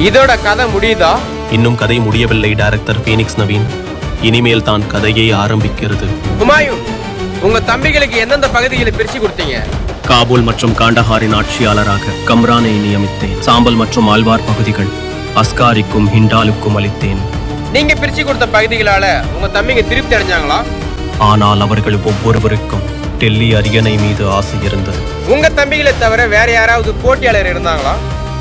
இதோட கதை முடியுதா? இன்னும் கதை முடியவில்லை டைரக்டர் ஃபீனிக்ஸ் நவீன். இனிமேல் தான் கதையை ஆரம்பிக்கிறது. ஹுமாயூன், உங்க தம்பிகளுக்கு எந்தெந்த பகுதிகளை பிரிச்சு கொடுத்தீங்க? காபூல் மற்றும் காண்டஹாரின் ஆட்சியாளராக கம்ரானை நியமித்தேன். சாம்பல் மற்றும் ஆல்வார் பகுதிகள் அஸ்காரிக்கும் ஹிண்டாலுக்கும் அளித்தேன். நீங்க பிரிச்சு கொடுத்த பகுதிகளால உங்க தம்பிங்க திருப்தி அடைஞ்சாங்களா? ஆனால் அவர்கள் ஒவ்வொருவருக்கும் டெல்லி அரியணை மீது ஆசை இருந்தது. உங்க தம்பிகளை தவிர வேற யாராவது போட்டியாளர் இருந்தாங்களா?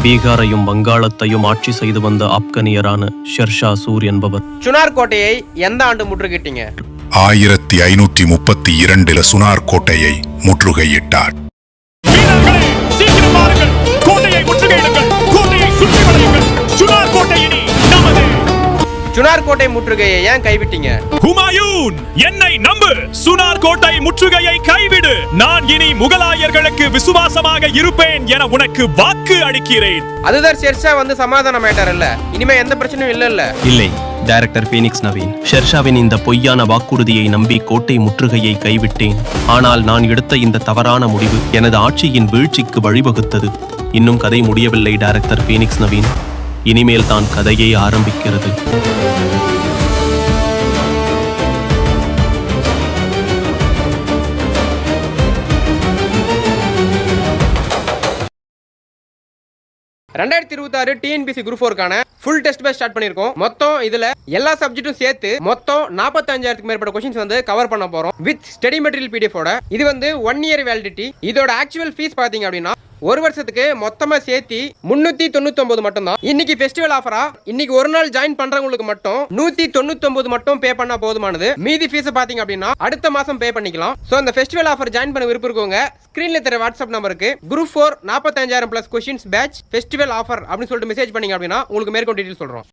பீகாரையும் வங்காளத்தையும் ஆட்சி செய்து வந்த ஆப்கனியரான ஷெர்ஷா சூர் என்பவர். சுனார் கோட்டையை எந்த ஆண்டு முற்றுகிட்டீங்க? 1532 சுனார் கோட்டையை முற்றுகையிட்டார். சுனார் கோட்டை முற்றுகையை ஏன் கைவிட்டீங்க? ஹுமாயூன், என்னை நம்பு. சுனார் கோட்டை முற்றுகையை கைவிடு. நான் இனி முகலாயர்களுக்கு விசுவாசமாக இருப்பேன் என உனக்கு வாக்கு அளிக்கிறேன். அதுதான் ஷெர்ஷா வந்து சமாதானம் ஆயிட்டார் இல்ல? இனிமே எந்த பிரச்சனையும் இல்ல. இல்லை டைரக்டர் ஃபீனிக்ஸ் நவீன். ஷெர்ஷாவின் இந்த பொய்யான வாக்குறுதியை நம்பி கோட்டை முற்றுகையை கைவிட்டேன். ஆனால் நான் எடுத்த இந்த தவறான முடிவு எனது ஆட்சியின் வீழ்ச்சிக்கு வழிவகுத்தது. இன்னும் கதை முடியவில்லை டைரக்டர் ஃபீனிக்ஸ் நவீன். இனிமேல் தான் கதையை ஆரம்பிக்கிறது. TNPSC Group 4க்கான ஃபுல் டெஸ்ட் பேட்ச் ஸ்டார்ட் பண்ணிருக்கோம். மொத்தம் இதுல எல்லா சப்ஜெக்ட்டும் சேர்த்து மொத்தம் 45,000க்கு மேற்பட்ட क्वेश्चंस வந்து கவர் பண்ண போறோம் வித் ஸ்டடி மெட்டீரியல் PDF ஓட. இது வந்து 1 இயர் வேலிடிட்டி. இதோட ஆக்சுவல் ஃபீஸ் பாத்தீங்க அப்படின்னா ஒரு வருஷத்துக்கு மொத்தமா சேர்த்து 399 மட்டும் தான். இன்னைக்கு ஃபெஸ்டிவல் ஆஃபரா இன்னைக்கு ஒரு நாள் ஜாயின் பண்றவங்களுக்கு மட்டும் 199 மட்டும் பே பண்ணா போதுமானது. மீதி ஃபீஸ் பாத்தீங்க அப்படின்னா அடுத்த மாசம் பே பண்ணிக்கலாம். சோ அந்த ஃபெஸ்டிவல் ஆஃபர் ஜாயின் பண்ண விருப்பம் இருக்கவங்க ஸ்கிரீன்ல தெரிய வாட்ஸ்அப் நம்பருக்கு Group 4 45,000+ questions batch festival offer அப்படின்னு சொல்லிட்டு மெசேஜ் பண்ணீங்க அப்படின்னா உங்களுக்கு மேற்கொண்டு டீடைல்ஸ் சொல்றோம்.